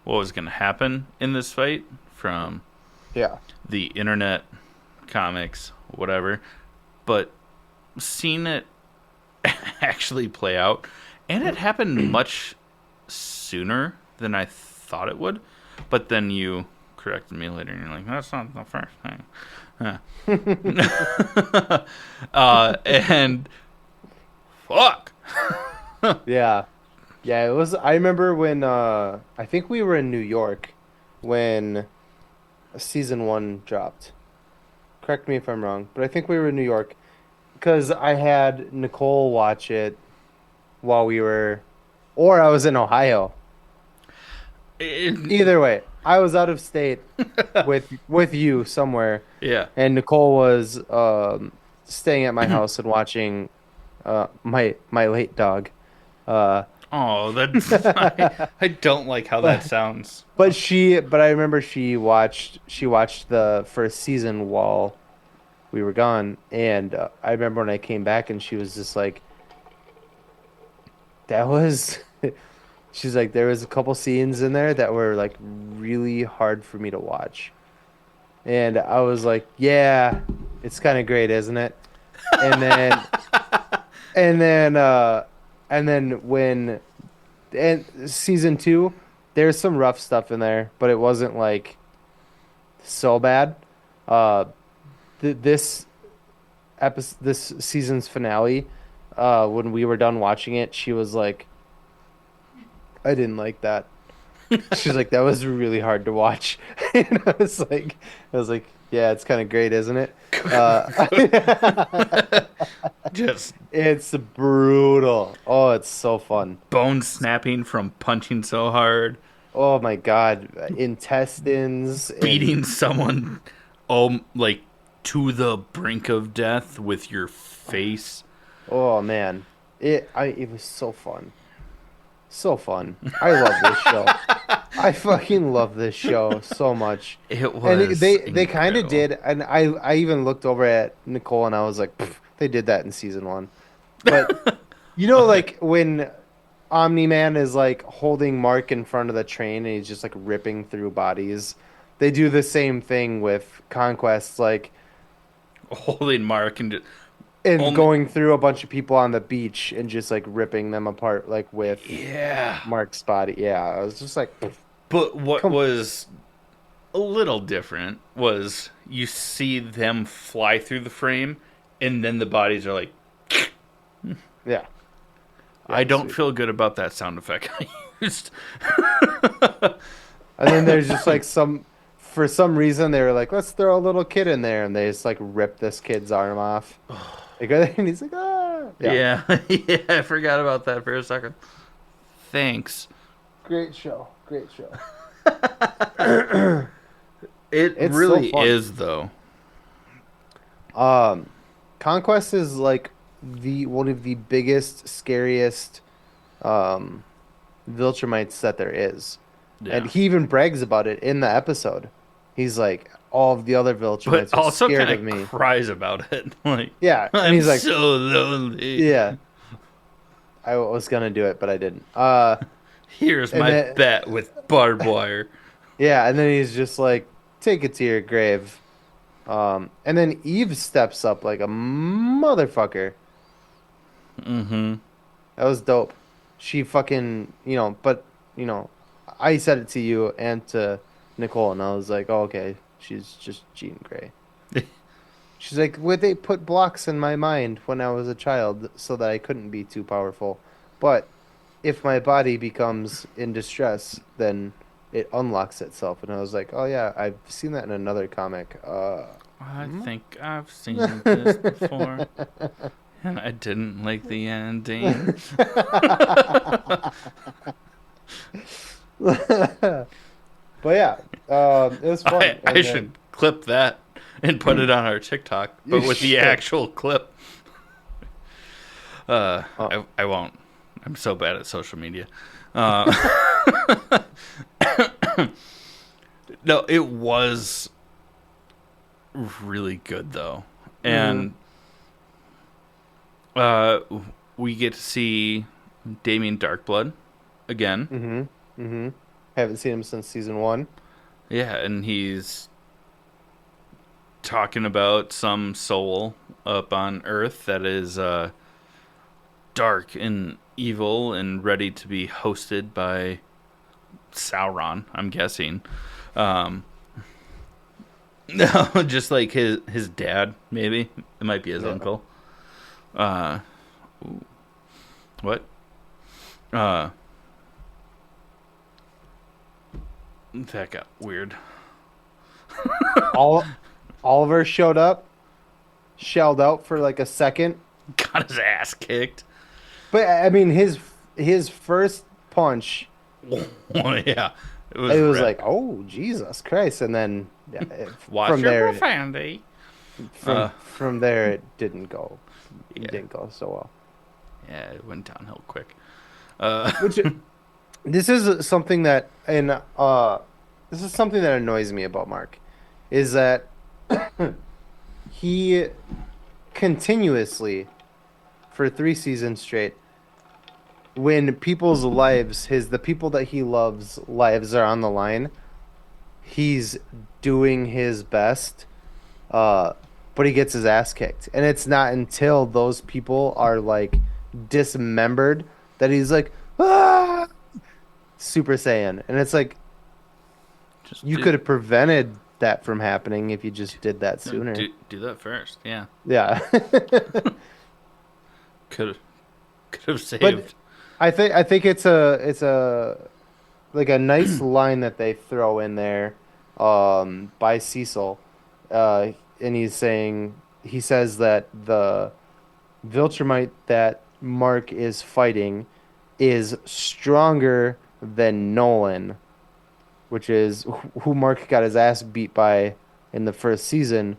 B: what was going to happen in this fight from
A: Yeah.
B: the internet, comics, whatever, but seeing it actually play out, and it happened much sooner than I thought it would, but then you corrected me later and you're like, that's not the first thing. Huh. And fuck.
A: Yeah. Yeah, it was. I remember when I think we were in New York when season one dropped. Correct me if I'm wrong, but I think we were in New York because I had Nicole watch it while we were, or I was in Ohio. Either way, I was out of state with you somewhere,
B: Yeah.
A: and Nicole was staying at my house and watching my late dog. Uh,
B: Oh, that's I don't like how that sounds.
A: but I remember she watched the first season while we were gone, and I remember when I came back and she was just like, that was. She's like, there was a couple scenes in there that were like really hard for me to watch, and I was like, yeah, it's kind of great, isn't it? And then and then and then when and season two, there's some rough stuff in there, but it wasn't like so bad. Uh, this episode, this season's finale, when we were done watching it, she was like, I didn't like that. She's like, that was really hard to watch. And I was like, yeah, it's kind of great, isn't it?
B: Just
A: It's brutal. Oh, it's so fun.
B: bone snapping from punching so hard,
A: Oh my God, intestines and
B: beating someone like to the brink of death with your face.
A: oh man, it was so fun, so fun. I love this show. I fucking love this show so much.
B: It
A: And
B: was
A: they kind of
B: incredible.
A: did, and I even looked over at Nicole and I was like, "Pff, they did that in season one. But like when Omni Man is like holding Mark in front of the train and he's just like ripping through bodies. They do the same thing with Conquest, like
B: Holding Mark and
A: and
B: only
A: going through a bunch of people on the beach and just like ripping them apart, like with
B: yeah.
A: Mark's body. Yeah, I was just like,
B: But what
A: come.
B: was a little different was you see them fly through the frame, and then the bodies are like.
A: Yeah,
B: I don't
A: sweet.
B: feel good about that sound effect I used.
A: And then there's just like for some reason they were like, let's throw a little kid in there, and they just like rip this kid's arm off. And he's like, ah, yeah.
B: Yeah, yeah, I forgot about that for a second. Thanks.
A: Great show, great show.
B: It
A: It's so
B: really
A: fun.
B: is, though.
A: Conquest is like the one of the biggest, scariest Viltrumites that there is.
B: Yeah.
A: And he even brags about it in the episode. He's like, all of the other Viltrumites
B: But
A: are
B: also
A: scared
B: kind
A: of me.
B: of cries about it. Like,
A: Yeah, and
B: I'm
A: he's like,
B: so lonely.
A: yeah, I was gonna do it, but I didn't.
B: Here's
A: And
B: my
A: then-
B: bet with barbed wire.
A: Yeah, and then he's just like, take it to your grave. And then Eve steps up like a motherfucker.
B: Mm-hmm.
A: That was dope. She fucking, but, I said it to you and to Nicole, and I was like, oh, okay, she's just Jean Grey. She's like, would they put blocks in my mind when I was a child so that I couldn't be too powerful? But if my body becomes in distress, then it unlocks itself. And I was like, oh, yeah, I've seen that in another comic.
B: I think I've seen this before. And I didn't like the ending.
A: But yeah, it was fun.
B: I
A: And then-
B: should clip that and put it on our TikTok, but
A: You
B: with the
A: should.
B: actual clip.
A: Oh,
B: I won't. I'm so bad at social media. Uh, no, it was really good though,
A: mm-hmm,
B: and uh, we get to see Damien Darkblood again.
A: mm-hmm, mm-hmm. Haven't seen him since season one.
B: Yeah, and he's talking about some soul up on Earth that is dark and evil and ready to be hosted by Sauron, I'm guessing. Um, no, just like his dad, maybe. It might be his
A: Yeah.
B: uncle. Uh, what? Uh, that got weird.
A: All Oliver showed up, shelled out for like a second,
B: Got his ass kicked.
A: but I mean his first punch,
B: Yeah, it was
A: it was
B: red.
A: like, oh Jesus Christ, and then yeah,
B: Watch
A: from
B: your
A: there
B: profanity.
A: from there it didn't go,
B: Yeah,
A: so well.
B: yeah, it went downhill quick.
A: Which this is something that and this is something that annoys me about Mark, is that he continuously for 3 seasons straight, when people's lives, the people that he loves lives are on the line, he's doing his best, uh, but he gets his ass kicked. And it's not until those people are like dismembered that he's like, ah, Super Saiyan. And it's like,
B: Just
A: you could have prevented that from happening if you just did that sooner.
B: do that first. Yeah,
A: Yeah.
B: could have
A: But
B: saved.
A: I think it's a like a nice line that they throw in there, by Cecil, and he says that the Viltrumite that Mark is fighting is stronger than Nolan, which is who Mark got his ass beat by in the first season,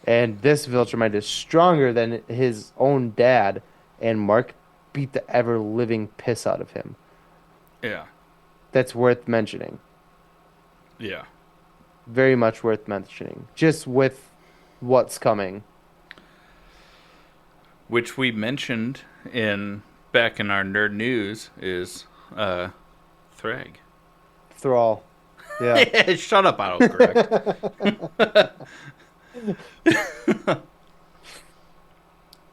A: and this Viltrumite is stronger than his own dad, and Mark beat the ever living piss out of him.
B: Yeah,
A: That's worth mentioning.
B: yeah.
A: Very much worth mentioning. Just with what's coming.
B: Which we mentioned in back in our nerd news is Thrag.
A: Thrall. Yeah.
B: Shut up, autocorrect.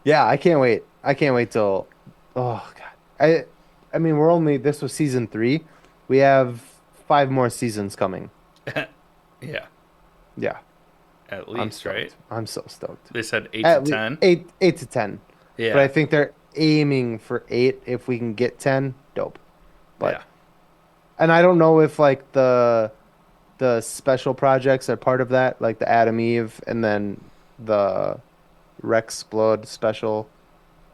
A: Yeah, I can't wait. I can't wait till oh god. I mean this was season 3. We have 5 more seasons coming.
B: Yeah,
A: Yeah.
B: at
A: I'm
B: least, right?
A: stoked. I'm so stoked.
B: They said 8 to
A: At least
B: 10.
A: 8 to 10. But I
B: Yeah,
A: think they're aiming for 8. If we can get 10, dope. But
B: yeah.
A: and I don't know if like the special projects are part of that, like the Adam Eve and then the Rexplode special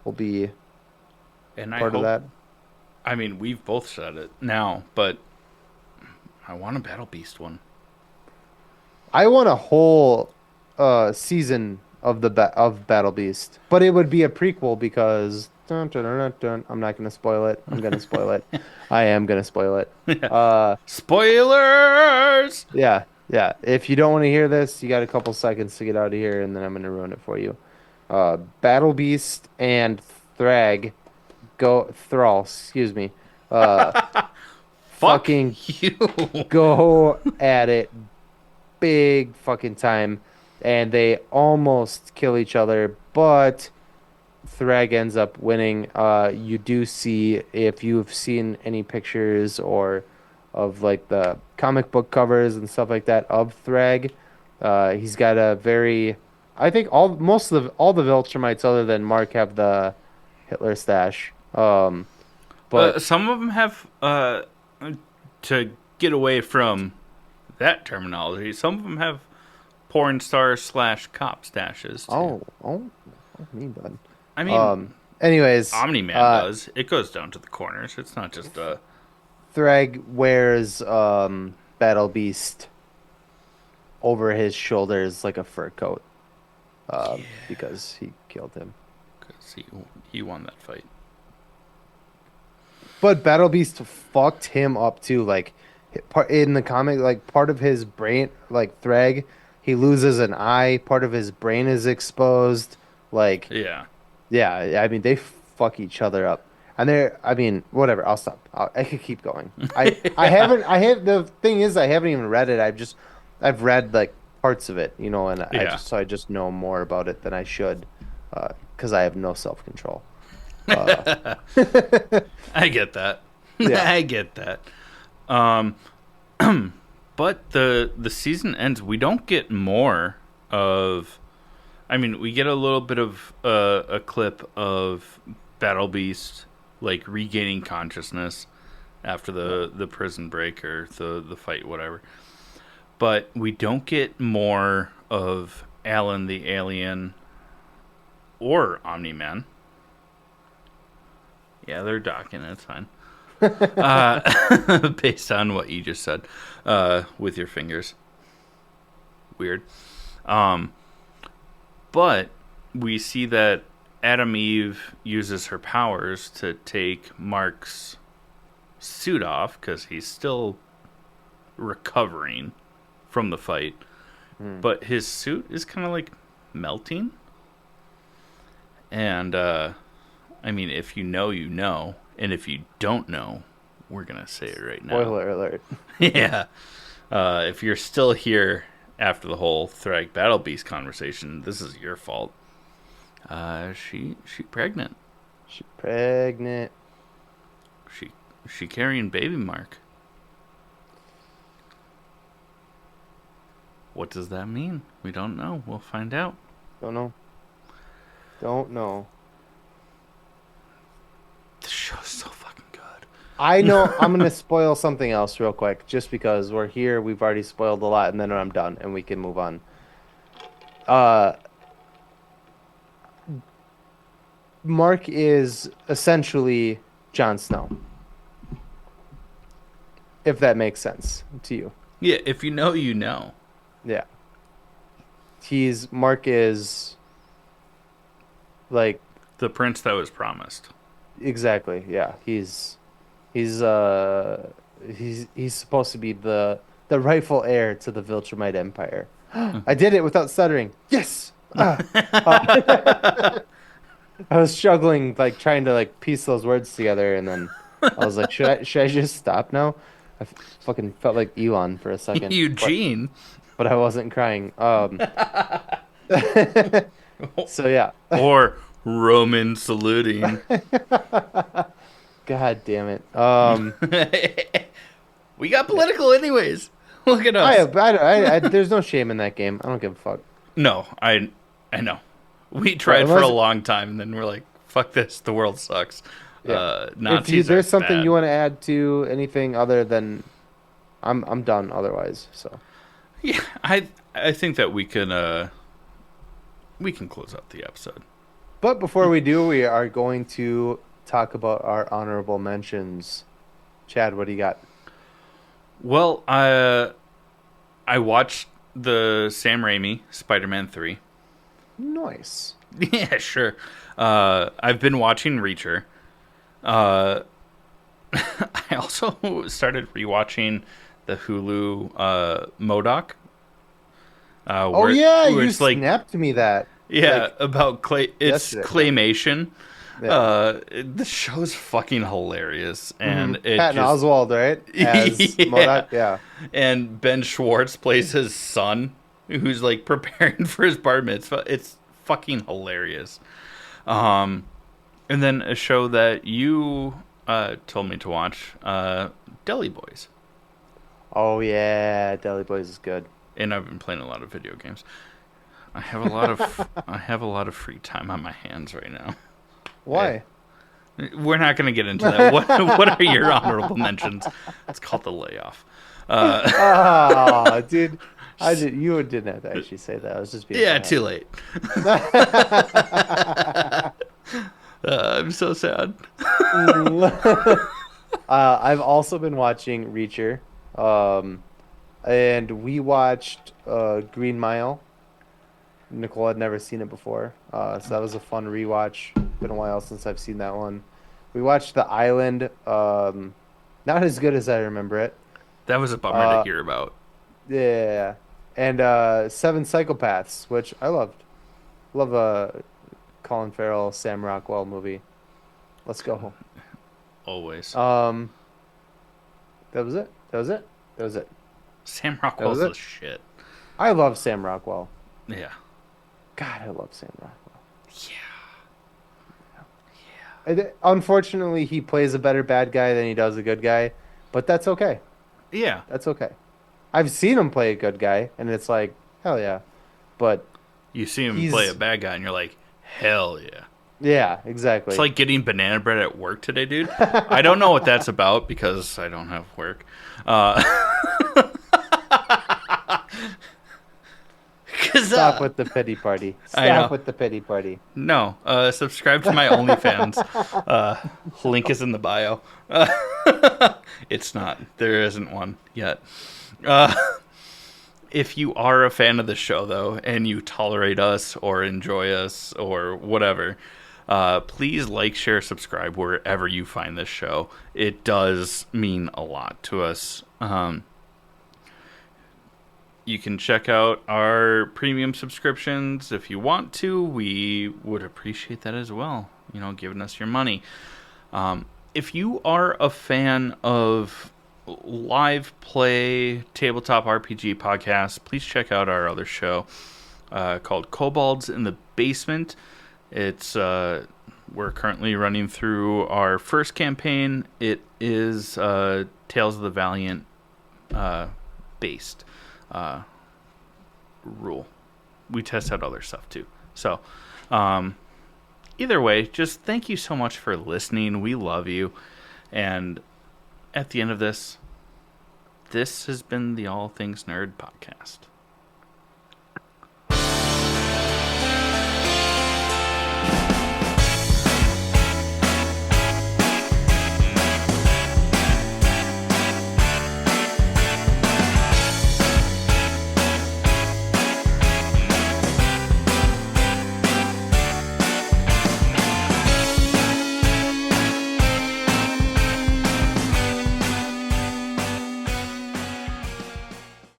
A: will be
B: And I
A: part of
B: hope.
A: that.
B: I mean, we've both said it now, but I want a Battle Beast one.
A: I want a whole season of of Battle Beast, but it would be a prequel because dun, dun, dun, dun, dun. I'm not gonna spoil it. I'm gonna spoil it. I am gonna spoil it.
B: Spoilers.
A: Yeah, yeah. If you don't want to hear this, you got a couple seconds to get out of here, and then I'm gonna ruin it for you. Battle Beast and Thrall, excuse me. Uh,
B: Fuck
A: fucking
B: you.
A: go at it big fucking time, and they almost kill each other, but Thrag ends up winning. You do see, if you've seen any pictures or of like the comic book covers and stuff like that of Thrag, he's got a very, I think all the Viltrumites other than Mark have the Hitler stash. But
B: Some of them have to get away from that terminology. Some of them have porn star / cop stashes. Too.
A: Me bud.
B: I mean,
A: Anyways,
B: Omni Man does. It goes down to the corners. It's not just
A: Thrag wears Battle Beast over his shoulders like a fur coat, because he killed him.
B: because he won that fight.
A: But Battle Beast fucked him up too. Like in the comic, like part of his brain, like Thrag, he loses an eye. Part of his brain is exposed. Like,
B: Yeah.
A: yeah, I mean they fuck each other up. And they're, I mean, whatever. I'll stop. I could keep going. I haven't. I have the thing is I haven't even read it. I've read like parts of it, you know, and
B: Yeah.
A: I just know more about it than I should, because I have no self control.
B: I get that.
A: Yeah.
B: I get that. But the season ends. We don't get more of. I mean, we get a little bit of a clip of Battle Beast like regaining consciousness after the prison break or the fight, whatever. But we don't get more of Alan the alien or Omni-Man. Yeah, they're docking. It's fine. Based on what you just said with your fingers. Weird. But we see that Adam Eve uses her powers to take Mark's suit off because he's still recovering from the fight. But his suit is kind of like melting. And, I mean, if you know, you know. And if you don't know, we're going to say it right now.
A: Spoiler alert.
B: Yeah. If you're still here after the whole Thrag Battle Beast conversation, this is your fault. She pregnant.
A: She pregnant.
B: She carrying baby Mark. What does that mean? We don't know. We'll find out.
A: Don't know. Don't know.
B: This show's so fucking good.
A: I know I'm gonna spoil something else real quick, just because we're here. We've already spoiled a lot, and then I'm done, and we can move on. Mark is essentially Jon Snow, if that makes sense to you.
B: Yeah, if you know, you know.
A: Yeah. Mark is like
B: The prince that was promised.
A: exactly, yeah. He's supposed to be the rightful heir to the Viltrumite Empire. I did it without stuttering. Yes. I was struggling, like trying to like piece those words together, and then I was like, should I just stop now? I fucking felt like Elon for a second.
B: Eugene.
A: But I wasn't crying. So yeah.
B: Or Roman saluting.
A: God damn it.
B: We got political anyways. Look at us.
A: There's no shame in that game. I don't give a fuck.
B: No, I know. We tried for a long time, and then we're like, "Fuck this! The world sucks."
A: Yeah.
B: Nazis
A: there's
B: are
A: something
B: bad.
A: you want to add to anything other than, I'm done. Otherwise, so
B: Yeah, I think that we can close out the episode.
A: But before we do, we are going to talk about our honorable mentions. Chad, what do you got?
B: Well, I watched the Sam Raimi Spider-Man 3.
A: Nice.
B: Yeah, sure. I've been watching Reacher. I also started rewatching the Hulu MODOK.
A: Oh yeah, you
B: it's like,
A: snapped me that.
B: yeah,
A: like,
B: about it's
A: yesterday.
B: claymation.
A: Yeah.
B: The show's fucking hilarious, and it
A: Patton
B: just,
A: Oswalt, right? As
B: Yeah.
A: MODOK? Yeah.
B: and Ben Schwartz plays his son, who's like preparing for his bar mitzvah. It's fucking hilarious. And then a show that you told me to watch, Deli Boys,
A: Oh yeah, Deli Boys is good.
B: and I've been playing a lot of video games. I have a lot of free time on my hands right now.
A: Why?
B: We're not going to get into that. What are your honorable mentions? It's called the layoff.
A: Oh, dude. You didn't have to actually say that. I was just being
B: Yeah,
A: bad.
B: too late. I'm so sad.
A: I've also been watching Reacher. And we watched Green Mile. Nicole had never seen it before, so that was a fun rewatch. Been a while since I've seen that one. We watched The Island. Not as good as I remember it.
B: That was a bummer to
A: Uh,
B: hear about.
A: yeah, and Seven Psychopaths, which I loved. Love a Colin Farrell, Sam Rockwell movie. Let's go.
B: Always.
A: Um, that was it. That was it. That was it.
B: Sam
A: That was
B: Rockwell's
A: it.
B: the shit.
A: I love Sam Rockwell.
B: Yeah.
A: God, I love Sam Rockwell.
B: Yeah.
A: Unfortunately, he plays a better bad guy than he does a good guy, but that's okay.
B: Yeah.
A: That's okay. I've seen him play a good guy, and it's like, hell yeah. But
B: You see him
A: he's
B: play a bad guy, and you're like, hell yeah.
A: yeah, exactly.
B: It's like getting banana bread at work today, dude. I don't know what that's about because I don't have work.
A: Stop with the pity party.
B: I know.
A: Stop with the pity party.
B: No, subscribe to my OnlyFans. Link is in the bio. It's not. There isn't one yet. If you are a fan of the show, though, and you tolerate us or enjoy us or whatever, please like, share, subscribe wherever you find this show. It does mean a lot to us. You can check out our premium subscriptions if you want to. We would appreciate that as well. You know, giving us your money. If you are a fan of live play tabletop RPG podcasts, please check out our other show called Kobolds in the Basement. It's we're currently running through our first campaign. It is Tales of the Valiant based rule. We test out other stuff too. So either way, just thank you so much for listening. We love you. And at the end of this has been the All Things Nerd podcast.